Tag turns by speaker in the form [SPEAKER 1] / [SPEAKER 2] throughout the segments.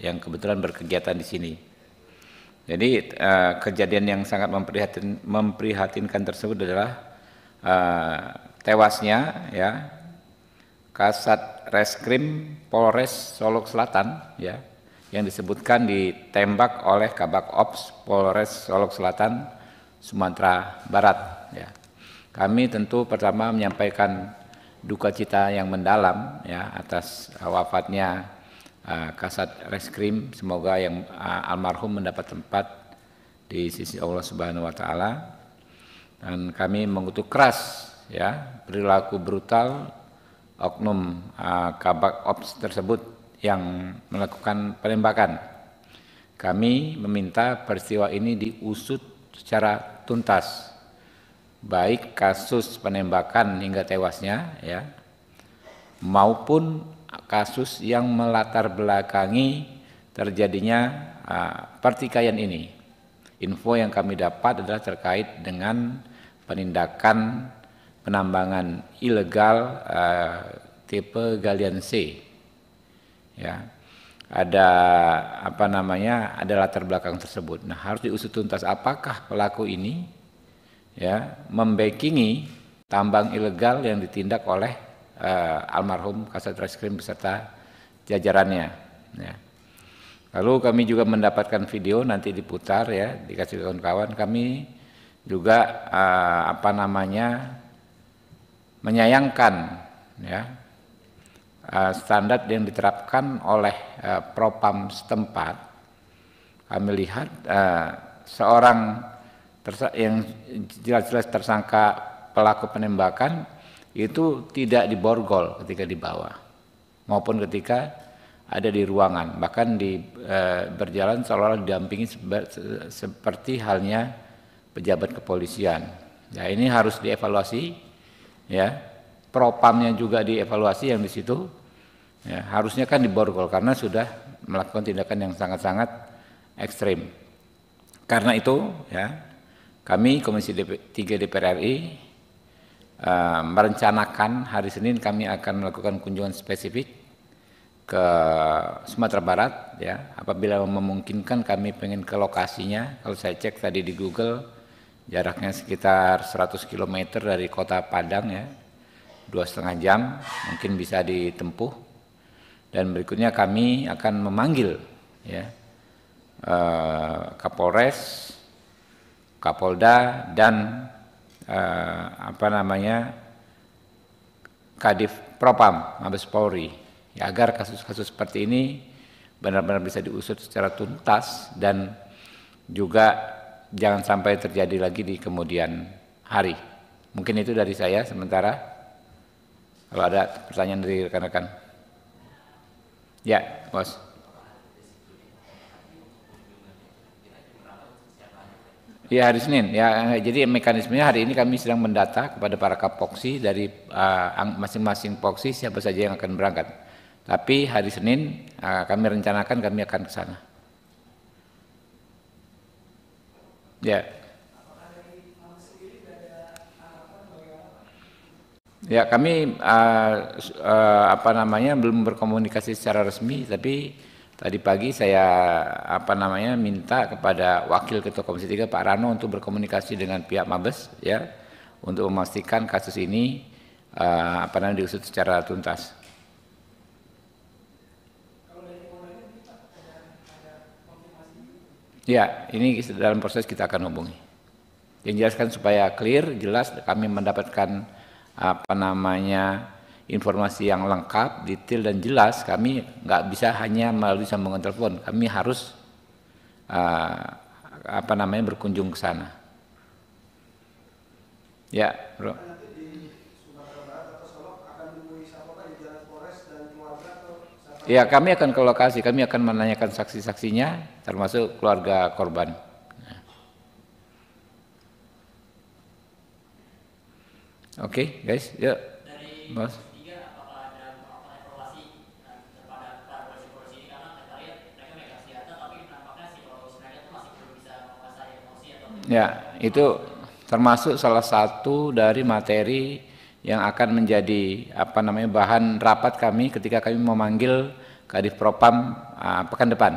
[SPEAKER 1] yang kebetulan berkegiatan di sini. Jadi kejadian yang sangat memprihatinkan tersebut adalah tewasnya ya Kasat Reskrim Polres Solok Selatan ya yang disebutkan ditembak oleh Kabak Ops Polres Solok Selatan Sumatera Barat ya. Kami tentu pertama menyampaikan duka cita yang mendalam ya atas wafatnya Kasat Reskrim, semoga yang almarhum mendapat tempat di sisi Allah Subhanahu wa taala. Dan kami mengutuk keras ya perilaku brutal oknum Kabak Ops tersebut yang melakukan penembakan. Kami meminta peristiwa ini diusut secara tuntas, baik kasus penembakan hingga tewasnya ya maupun kasus yang melatar belakangi terjadinya pertikaian ini. Info yang kami dapat adalah terkait dengan penindakan penambangan ilegal tipe galian C. Ya. Ada ada latar belakang tersebut. Nah, harus diusut tuntas apakah pelaku ini ya membackingi tambang ilegal yang ditindak oleh almarhum Kasat Reskrim beserta jajarannya ya. Lalu kami juga mendapatkan video, nanti diputar ya, dikasih kawan-kawan. Kami juga menyayangkan ya standar yang diterapkan oleh Propam setempat. Kami lihat seorang yang jelas-jelas tersangka pelaku penembakan itu tidak diborgol ketika dibawa maupun ketika ada di ruangan, bahkan berjalan seolah-olah didampingi seperti halnya pejabat kepolisian. Ya, ini harus dievaluasi ya, propamnya juga dievaluasi yang di situ ya, harusnya kan diborgol karena sudah melakukan tindakan yang sangat-sangat ekstrim. Karena itu ya kami Komisi 3 DPR RI merencanakan hari Senin kami akan melakukan kunjungan spesifik ke Sumatera Barat ya. Apabila memungkinkan kami pengen ke lokasinya. Kalau saya cek tadi di Google jaraknya sekitar 100 km dari kota Padang ya, 2,5 jam mungkin bisa ditempuh. Dan berikutnya kami akan memanggil ya Kapolres, Kapolda dan Kadif Propam Mabes Polri ya, agar kasus-kasus seperti ini benar-benar bisa diusut secara tuntas dan juga jangan sampai terjadi lagi di kemudian hari. Mungkin itu dari saya sementara. Kalau ada pertanyaan dari rekan-rekan. Ya, Bos. Ya, hari Senin. Ya, jadi mekanismenya hari ini kami sedang mendata kepada para kapoksi dari masing-masing poksi siapa saja yang akan berangkat. Tapi hari Senin kami rencanakan kami akan ke sana. Ya. Ya, kami belum berkomunikasi secara resmi, tapi tadi pagi saya minta kepada Wakil Ketua Komisi 3 Pak Rano untuk berkomunikasi dengan pihak Mabes ya untuk memastikan kasus ini diusut secara tuntas. Ya, ini dalam proses kita akan hubungi. Yang jelaskan supaya clear, jelas kami mendapatkan informasi yang lengkap, detail dan jelas. Kami nggak bisa hanya melalui sambungan telepon. Kami harus berkunjung ke sana. Ya, Bro. Ya, kami akan ke lokasi. Kami akan menanyakan saksi-saksinya, termasuk keluarga korban. Oke, guys, yuk. Bos. Ya, itu termasuk salah satu dari materi yang akan menjadi bahan rapat kami ketika kami memanggil Kadif Propam pekan depan.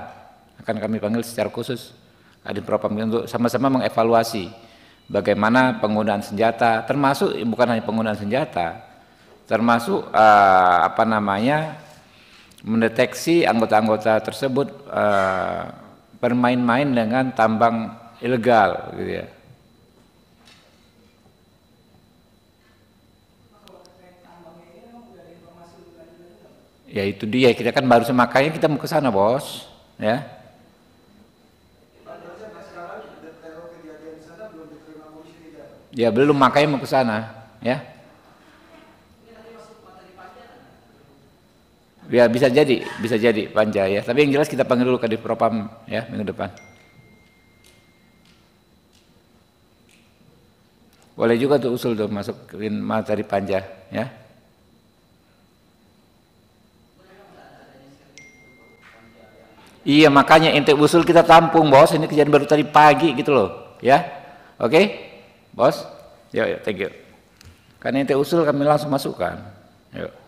[SPEAKER 1] Akan kami panggil secara khusus Kadif Propam untuk sama-sama mengevaluasi bagaimana penggunaan senjata, termasuk bukan hanya penggunaan senjata, termasuk mendeteksi anggota-anggota tersebut bermain-main dengan tambang ilegal, gitu ya. Ya itu dia, kita kan baru makanya kita mau ke sana, Bos, ya. Ya belum, makanya mau ke sana, ya. Ya bisa jadi Panja ya. Tapi yang jelas kita panggil dulu Kadif Propam ya minggu depan. Boleh juga tuh usul tuh masukin materi Panja ya. Iya makanya ente usul kita tampung, Bos. Ini kejadian baru tadi pagi gitu loh, ya. Oke, Bos. Yuk, thank you. Karena ente usul kami langsung masukkan. Yuk.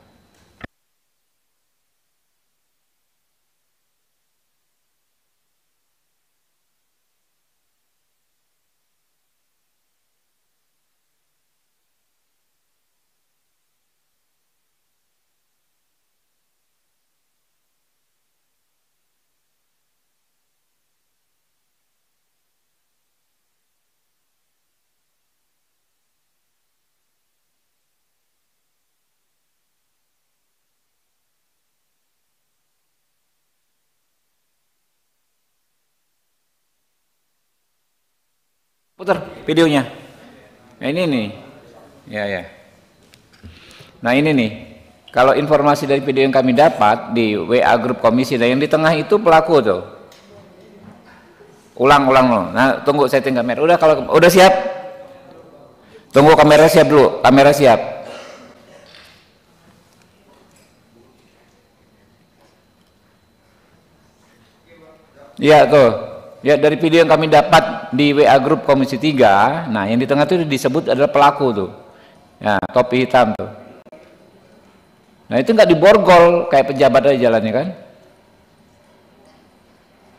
[SPEAKER 1] Putar videonya. Nah ini nih. Ya. Nah ini nih. Kalau informasi dari video yang kami dapat di WA grup komisi, dan yang di tengah itu pelaku tuh. Ulang loh. Nah, tunggu saya tinggal kamera. Udah kalau udah siap. Tunggu kamera siap dulu. Kamera siap. Iya tuh. Ya dari video yang kami dapat di WA grup Komisi 3, nah yang di tengah itu disebut adalah pelaku tuh. Ya, topi hitam tuh. Nah itu nggak diborgol kayak pejabat aja jalannya kan?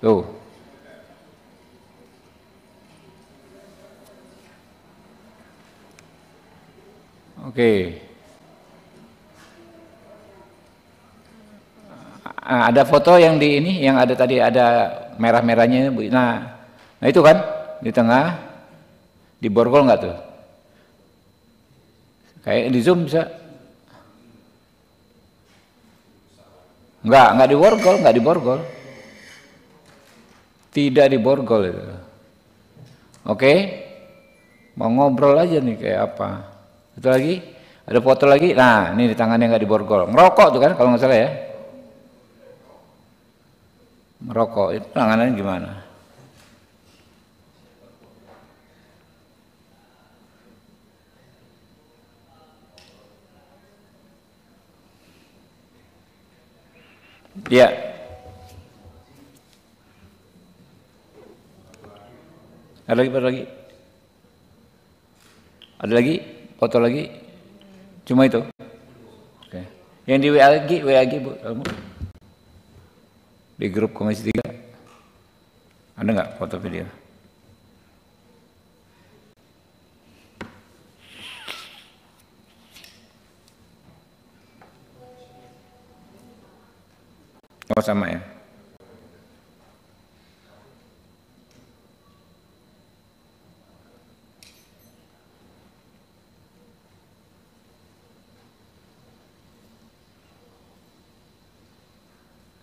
[SPEAKER 1] Tuh. Oke. Nah, ada foto yang di ini, yang ada tadi ada merah-merahnya ini, Bu. Nah itu kan di tengah, diborgol nggak tuh? Kayak di zoom bisa? Nggak diborgol. Tidak diborgol itu. Oke, mau ngobrol aja nih kayak apa? Itu lagi, ada foto lagi. Nah ini di tangannya nggak diborgol. Ngerokok tuh kan kalau nggak salah ya? Merokok itu penanganannya gimana? Ya. Ada lagi? Ada lagi? Foto lagi? Cuma itu? Oke. Yang di WA lagi Bu. Di grup Komisi 3 ada nggak foto video? Oh sama ya.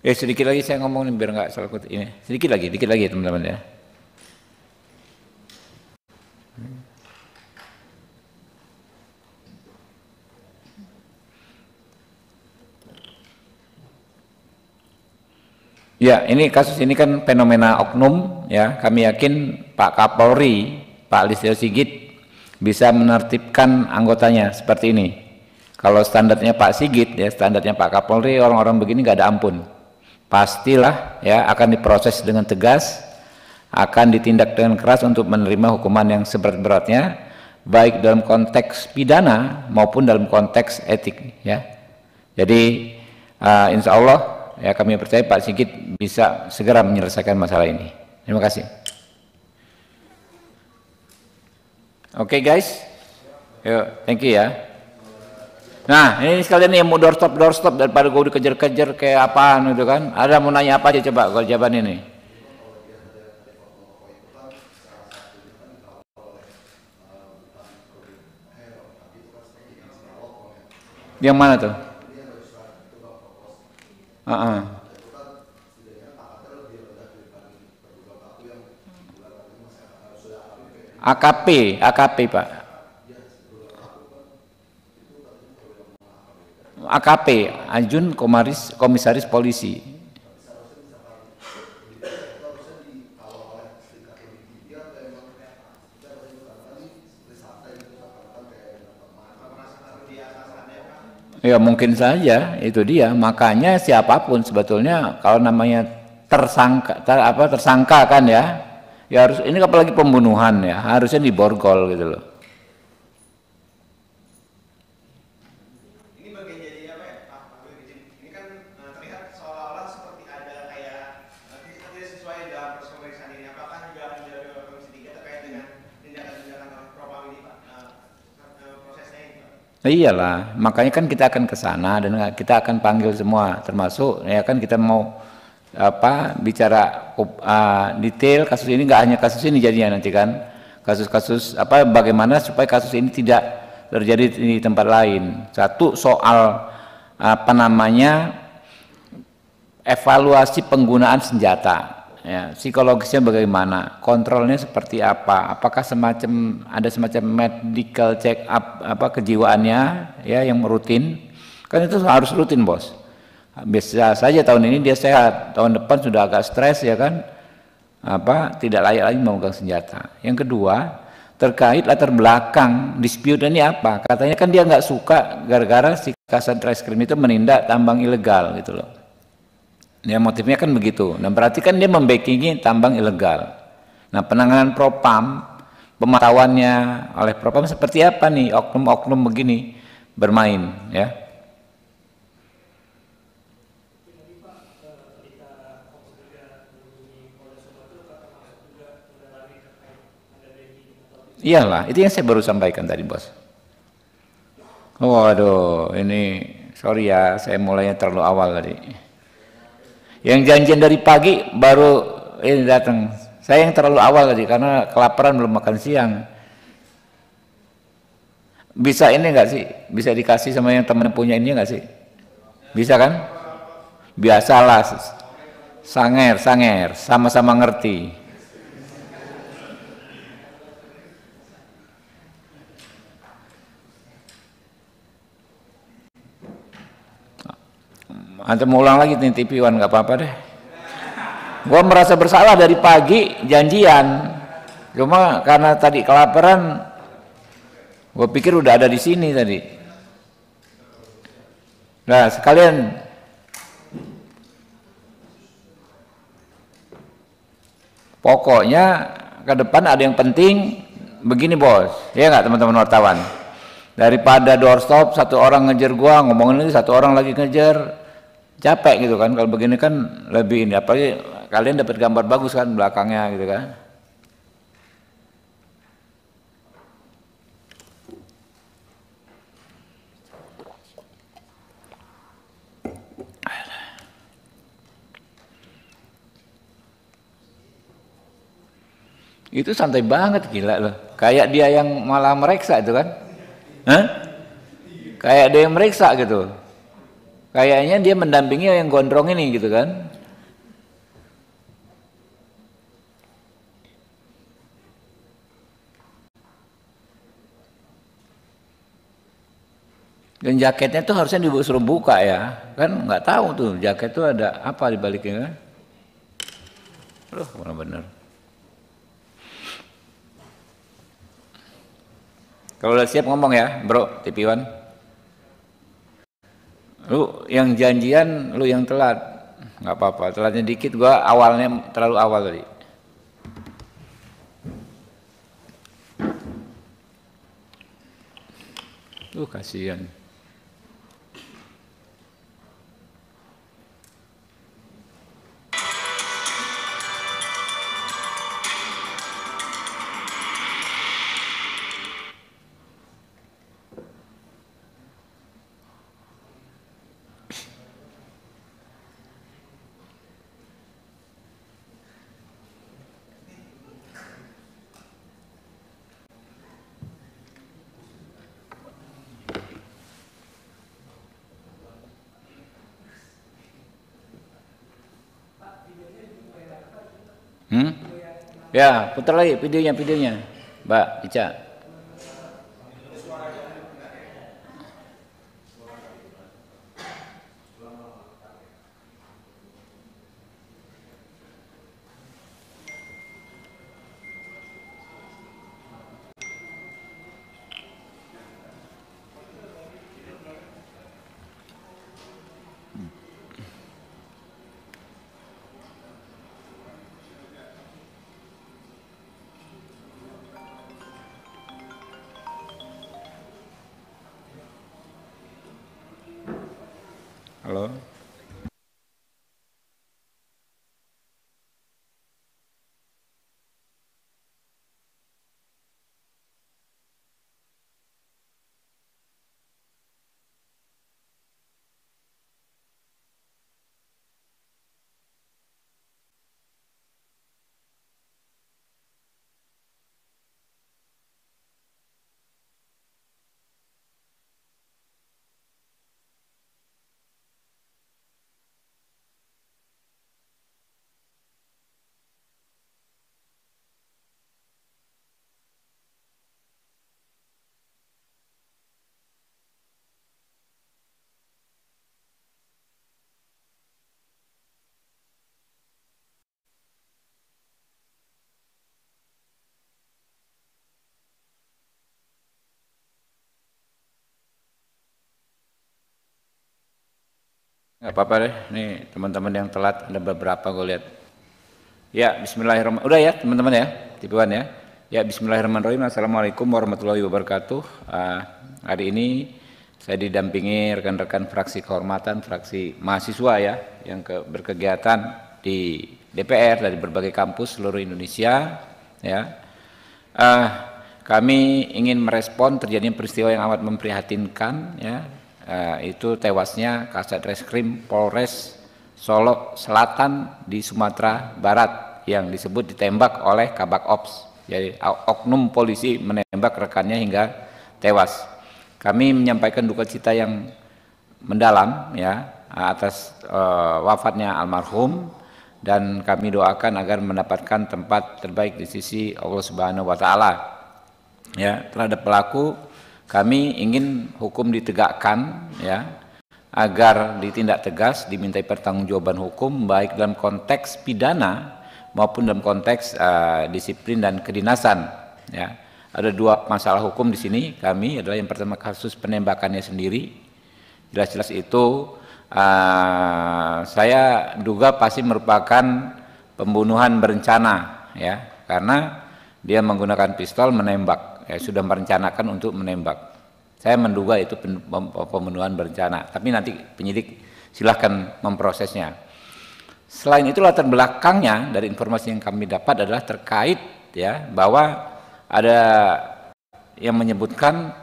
[SPEAKER 1] Sedikit lagi saya ngomong biar nggak salah ini. Sedikit lagi teman-teman ya. Ya, ini kasus ini kan fenomena oknum ya. Kami yakin Pak Kapolri, Pak Listio Sigit bisa menertibkan anggotanya seperti ini. Kalau standarnya Pak Sigit ya, standarnya Pak Kapolri, orang-orang begini nggak ada ampun. Pastilah ya akan diproses dengan tegas, akan ditindak dengan keras untuk menerima hukuman yang seberat-beratnya, baik dalam konteks pidana maupun dalam konteks etik ya. Jadi insya Allah ya kami percaya Pak Sigit bisa segera menyelesaikan masalah ini. Terima kasih. Oke guys, yuk, thank you ya. Nah, ini sekalian yang mau doorstop daripada gue dikejar-kejar kayak apaan gitu kan. Ada mau nanya apa aja coba kalau jawaban ini. Yang mana tuh? AKP Pak. AKP, Ajun Komisaris Polisi. Ya mungkin saja, itu dia. Makanya siapapun sebetulnya kalau namanya tersangka kan ya harus, ini apalagi pembunuhan ya, harusnya diborgol gitu loh.
[SPEAKER 2] Ini bagian jadi apa ya Pak? Ini kan terlihat seolah-olah seperti ada kayak tidak sesuai dalam proses pemeriksaan ini. Apakah juga akan dilakukan oleh Komisi 3 terkait dengan tindakan-tindakan propam ini Pak? Prosesnya ini Pak?
[SPEAKER 1] Iyalah, makanya kan kita akan ke sana dan kita akan panggil semua, termasuk ya kan kita mau bicara detail kasus ini, nggak hanya kasus ini jadinya nanti kan, kasus-kasus bagaimana supaya kasus ini tidak terjadi di tempat lain. Satu soal evaluasi penggunaan senjata. Ya, psikologisnya bagaimana, kontrolnya seperti apa, apakah ada semacam medical check up kejiwaannya ya yang rutin, kan itu harus rutin bos. Bisa saja tahun ini dia sehat, tahun depan sudah agak stres ya kan, tidak layak lagi memegang senjata. Yang kedua terkait latar belakang dispute ini apa, katanya kan dia nggak suka gara-gara si Kasat Reskrim itu menindak tambang ilegal gitu loh. Ya motifnya kan begitu. Nah berarti kan dia membackingi tambang ilegal. Nah penanganan propam, pemantauannya oleh propam seperti apa nih oknum-oknum begini bermain ya. Iyalah, itu yang saya baru sampaikan tadi bos. Waduh, ini sorry ya, saya mulainya terlalu awal tadi. Yang janjian dari pagi baru ini datang. Saya yang terlalu awal tadi karena kelaparan belum makan siang. Bisa ini enggak sih? Bisa dikasih sama yang teman punya ini enggak sih? Bisa kan? Biasalah. Sanger, sama-sama ngerti. Antum mau ulang lagi nih TV One, nggak apa-apa deh. Gua merasa bersalah dari pagi janjian, cuma karena tadi kelaparan, gua pikir udah ada di sini tadi. Nah sekalian, pokoknya ke depan ada yang penting begini bos, ya nggak teman-teman wartawan. Daripada doorstop satu orang ngejar gua, ngomongin ini satu orang lagi ngejar. Capek gitu kan, kalau begini kan lebih ini, apalagi kalian dapat gambar bagus kan belakangnya gitu kan. Itu santai banget, gila loh, kayak dia yang malah meriksa itu kan. Hah? Kayak dia yang meriksa gitu. Kayaknya dia mendampingi yang gondrong ini gitu kan. Dan jaketnya tuh harusnya disuruh buka ya. Kan nggak tahu tuh jaket tuh ada apa di baliknya kan. Benar-benar. Kalau udah siap ngomong ya, bro, TV One. Lu yang janjian, lu yang telat, nggak apa-apa. Telatnya dikit, gua awalnya terlalu awal tadi. Kasihan. Ya, putar lagi videonya, Mbak Ica. Halo. Nggak apa-apa deh, nih teman-teman yang telat ada beberapa gue lihat. Ya, Bismillahirrahmanirrahim. Udah ya teman-teman ya, tipuan ya. Ya, Bismillahirrahmanirrahim. Assalamualaikum warahmatullahi wabarakatuh. Hari ini saya didampingi rekan-rekan fraksi kehormatan, fraksi mahasiswa ya, yang berkegiatan di DPR dari berbagai kampus seluruh Indonesia. Ya, kami ingin merespon terjadinya peristiwa yang amat memprihatinkan ya. Itu tewasnya Kasat Reskrim Polres Solo Selatan di Sumatera Barat yang disebut ditembak oleh Kabak Ops. Jadi oknum polisi menembak rekannya hingga tewas. Kami menyampaikan duka cita yang mendalam ya atas wafatnya almarhum, dan kami doakan agar mendapatkan tempat terbaik di sisi Allah Subhanahu wa taala. Ya, terhadap pelaku kami ingin hukum ditegakkan ya, agar ditindak tegas, dimintai pertanggungjawaban hukum baik dalam konteks pidana maupun dalam konteks disiplin dan kedinasan ya. Ada dua masalah hukum di sini kami, adalah yang pertama kasus penembakannya sendiri. Jelas-jelas itu saya duga pasti merupakan pembunuhan berencana ya, karena dia menggunakan pistol menembak. Sudah merencanakan untuk menembak. Saya menduga itu pembunuhan berencana, tapi nanti penyidik silahkan memprosesnya. Selain itu latar belakangnya dari informasi yang kami dapat adalah terkait ya, bahwa ada yang menyebutkan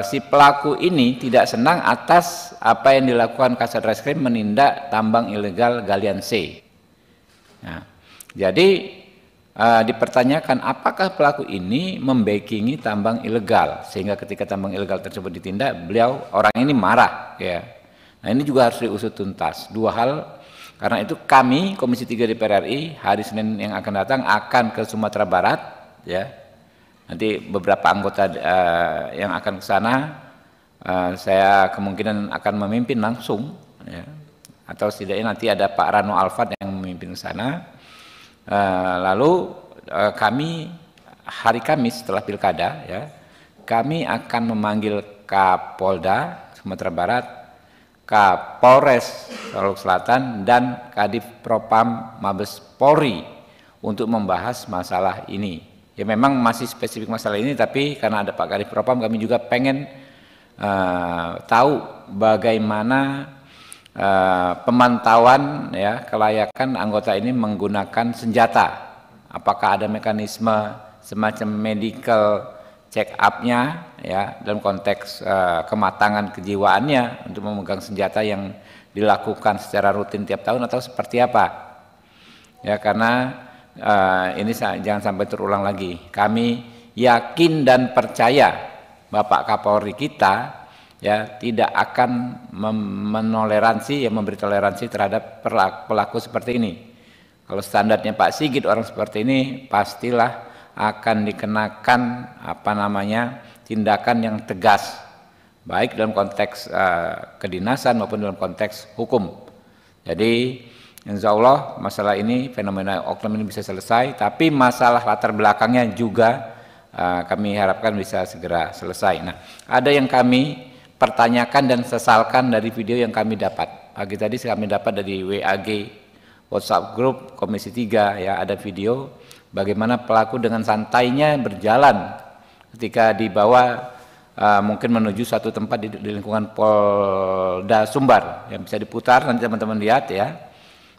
[SPEAKER 1] si pelaku ini tidak senang atas apa yang dilakukan Kasat Reskrim menindak tambang ilegal galian C. Nah, jadi dipertanyakan apakah pelaku ini membackingi tambang ilegal, sehingga ketika tambang ilegal tersebut ditindak orang ini marah ya. Nah, ini juga harus diusut tuntas. Dua hal, karena itu kami Komisi 3 DPR RI hari Senin yang akan datang akan ke Sumatera Barat ya. Nanti beberapa anggota yang akan ke sana saya kemungkinan akan memimpin langsung ya. Atau setidaknya nanti ada Pak Rano Alfat yang memimpin ke sana. Lalu kami hari Kamis setelah pilkada ya, kami akan memanggil Kapolda Sumatera Barat, Kapolres Solo Selatan, dan Kadif Propam Mabes Polri untuk membahas masalah ini. Ya memang masih spesifik masalah ini, tapi karena ada Pak Kadif Propam kami juga pengen tahu bagaimana pemantauan ya kelayakan anggota ini menggunakan senjata. Apakah ada mekanisme semacam medical check up-nya ya, dalam konteks kematangan kejiwaannya untuk memegang senjata yang dilakukan secara rutin tiap tahun, atau seperti apa ya, karena ini jangan sampai terulang lagi. Kami yakin dan percaya Bapak Kapolri kita ya tidak akan menoleransi, ya memberi toleransi terhadap pelaku seperti ini. Kalau standarnya Pak Sigit orang seperti ini pastilah akan dikenakan tindakan yang tegas, baik dalam konteks kedinasan maupun dalam konteks hukum. Jadi insya Allah masalah ini, fenomena oknum ini bisa selesai, tapi masalah latar belakangnya juga kami harapkan bisa segera selesai. Nah, ada yang kami pertanyakan dan sesalkan dari video yang kami dapat. Pagi tadi kami dapat dari WAG WhatsApp Group Komisi 3 ya, ada video bagaimana pelaku dengan santainya berjalan ketika dibawa mungkin menuju satu tempat di lingkungan Polda Sumbar yang bisa diputar, nanti teman-teman lihat ya.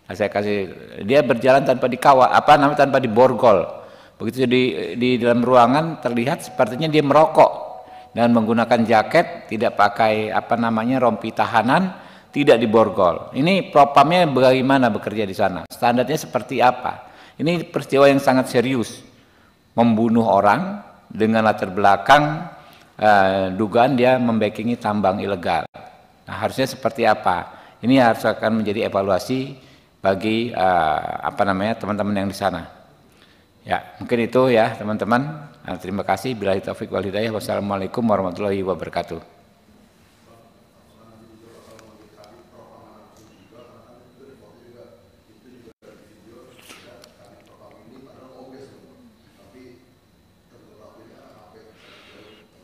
[SPEAKER 1] Nah, saya kasih, dia berjalan tanpa dikawal, tanpa diborgol. Begitu di dalam ruangan terlihat sepertinya dia merokok dan menggunakan jaket, tidak pakai rompi tahanan, tidak diborgol. Ini propamnya bagaimana bekerja di sana? Standarnya seperti apa? Ini peristiwa yang sangat serius, membunuh orang dengan latar belakang dugaan dia membackingi tambang ilegal. Nah, harusnya seperti apa? Ini harus akan menjadi evaluasi bagi teman-teman yang di sana. Ya, mungkin itu ya teman-teman. Terima kasih. Billahi taufik wal hidayah. Wassalamualaikum warahmatullahi wabarakatuh.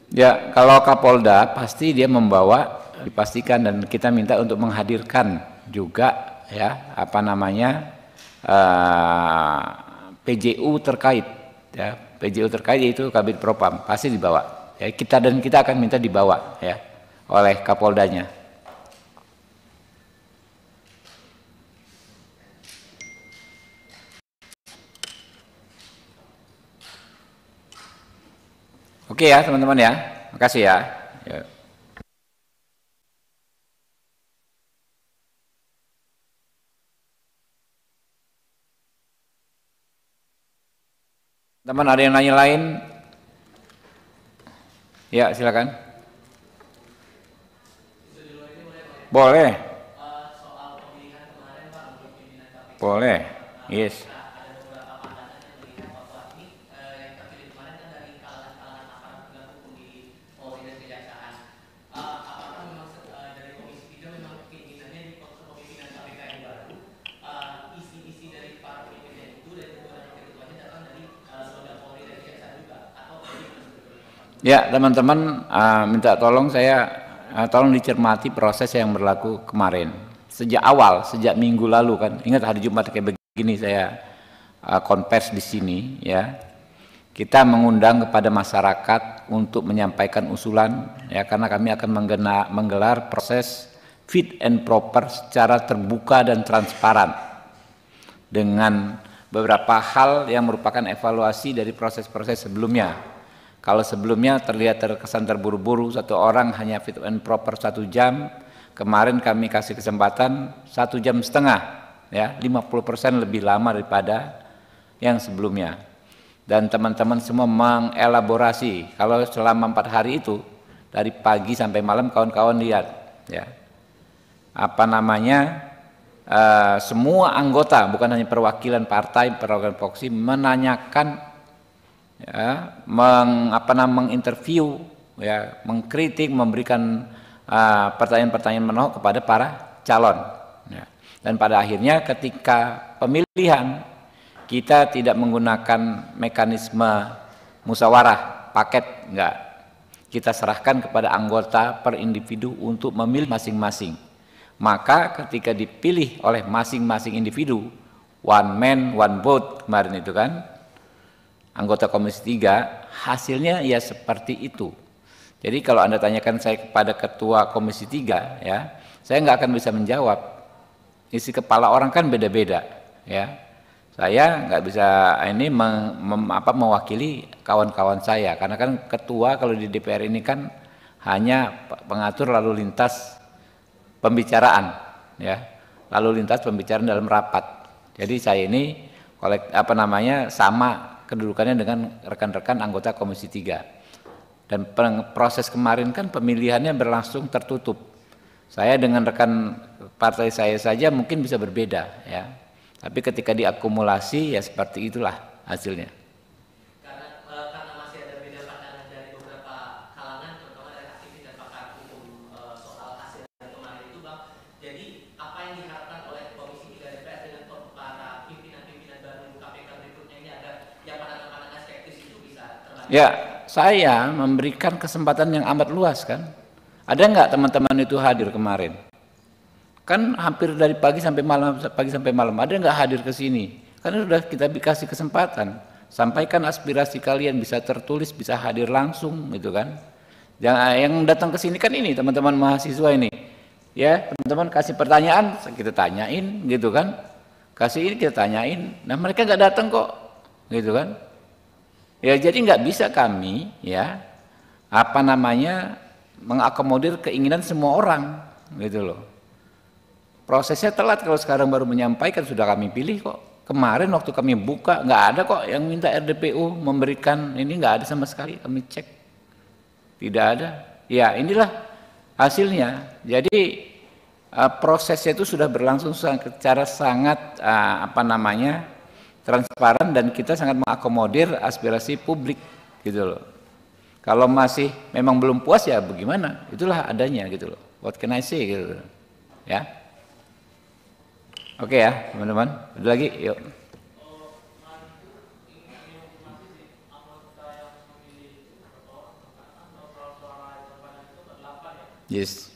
[SPEAKER 1] Ya, kalau Kapolda pasti dia membawa, dipastikan, dan kita minta untuk menghadirkan juga ya PJU terkait ya, PJU terkait yaitu Kabid Propam pasti dibawa ya, kita akan minta dibawa ya oleh Kapoldanya. Oke ya teman-teman ya, makasih ya. Teman ada yang nanya lain? Ya silakan. Boleh. Boleh. Yes. Ya teman-teman, minta tolong tolong dicermati proses yang berlaku kemarin sejak awal, sejak minggu lalu kan. Ingat hari Jumat kayak begini saya konvers di sini ya. Kita mengundang kepada masyarakat untuk menyampaikan usulan ya, karena kami akan menggelar proses fit and proper secara terbuka dan transparan dengan beberapa hal yang merupakan evaluasi dari proses-proses sebelumnya. Kalau sebelumnya terlihat terkesan terburu-buru, satu orang hanya fit and proper 1 jam, kemarin kami kasih kesempatan 1,5 jam ya, 50% lebih lama daripada yang sebelumnya. Dan teman-teman semua mengelaborasi, kalau selama 4 hari itu dari pagi sampai malam kawan-kawan lihat ya, semua anggota, bukan hanya perwakilan partai, perwakilan proksi, menanyakan ya, menginterview ya, mengkritik, memberikan pertanyaan-pertanyaan menohok kepada para calon ya. Dan pada akhirnya ketika pemilihan kita tidak menggunakan mekanisme musyawarah paket, enggak, kita serahkan kepada anggota per individu untuk memilih masing-masing. Maka ketika dipilih oleh masing-masing individu, one man one vote kemarin itu kan, anggota Komisi 3, hasilnya ya seperti itu. Jadi kalau Anda tanyakan saya kepada Ketua Komisi 3 ya, saya nggak akan bisa menjawab. Isi kepala orang kan beda-beda ya. Saya nggak bisa ini mewakili kawan-kawan saya, karena kan ketua kalau di DPR ini kan hanya pengatur lalu lintas pembicaraan ya, lalu lintas pembicaraan dalam rapat. Jadi saya ini sama kedudukannya dengan rekan-rekan anggota Komisi 3. Dan proses kemarin kan pemilihannya berlangsung tertutup. Saya dengan rekan partai saya saja mungkin bisa berbeda ya. Tapi ketika diakumulasi ya seperti itulah hasilnya.
[SPEAKER 3] Karena masih ada beda pandangan dari beberapa kalangan, terutama dari aktivis dan pakar hukum soal hasil kemarin itu, Bang. Jadi apa yang diharapkan oleh Komisi 3 DPR dengan para pimpinan-pimpinan baru KPK berikutnya ini agar yang pandangan-pandangan skeptis itu bisa terbantu?
[SPEAKER 1] Ya, saya memberikan kesempatan yang amat luas kan. Ada nggak teman-teman itu hadir kemarin? Kan hampir dari pagi sampai malam, ada nggak hadir ke sini? Karena sudah kita kasih kesempatan, sampaikan aspirasi kalian, bisa tertulis, bisa hadir langsung, gitu kan? Yang datang ke sini kan ini teman-teman mahasiswa ini, ya teman-teman kasih pertanyaan, kita tanyain, gitu kan? Kasih ini kita tanyain, nah mereka nggak datang kok, gitu kan? Ya jadi nggak bisa kami, ya apa namanya mengakomodir keinginan semua orang, gitu loh. Prosesnya telat kalau sekarang baru menyampaikan, sudah kami pilih kok. Kemarin waktu kami buka nggak ada kok yang minta RDPU memberikan ini, nggak ada sama sekali, kami cek tidak ada. Ya inilah hasilnya. Jadi prosesnya itu sudah berlangsung secara sangat apa namanya transparan dan kita sangat mengakomodir aspirasi publik gitu loh. Kalau masih memang belum puas ya bagaimana? Itulah adanya gitu loh. What can I say gitu loh. Ya. Oke ya teman-teman, ada lagi yuk. Yes.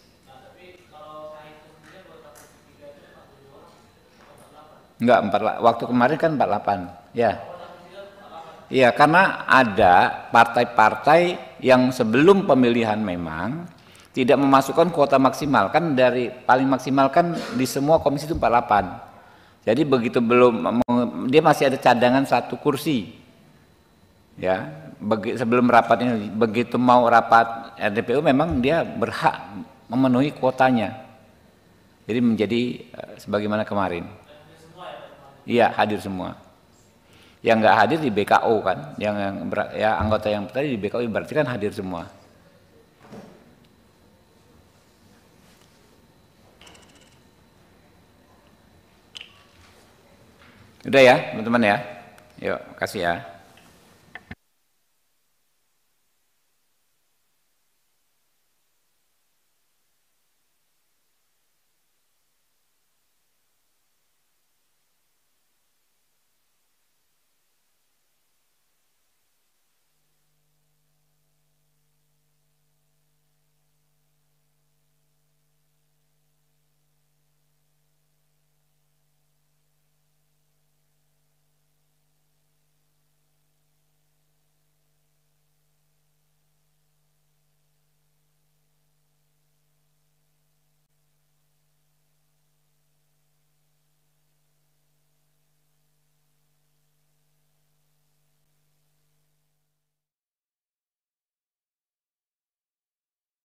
[SPEAKER 1] Enggak, waktu kemarin kan 48 ya. Iya karena ada partai-partai yang sebelum pemilihan memang tidak memasukkan kuota maksimal, kan dari paling maksimal kan di semua komisi itu 48. Jadi begitu belum, dia masih ada cadangan 1 kursi. Ya, sebelum rapat ini, begitu mau rapat RDPU memang dia berhak memenuhi kuotanya. Jadi menjadi sebagaimana kemarin. Iya, hadir semua. Yang nggak hadir di BKO kan, yang ya anggota yang tadi di BKO berarti kan hadir semua. Udah ya teman-teman ya, yuk kasih ya.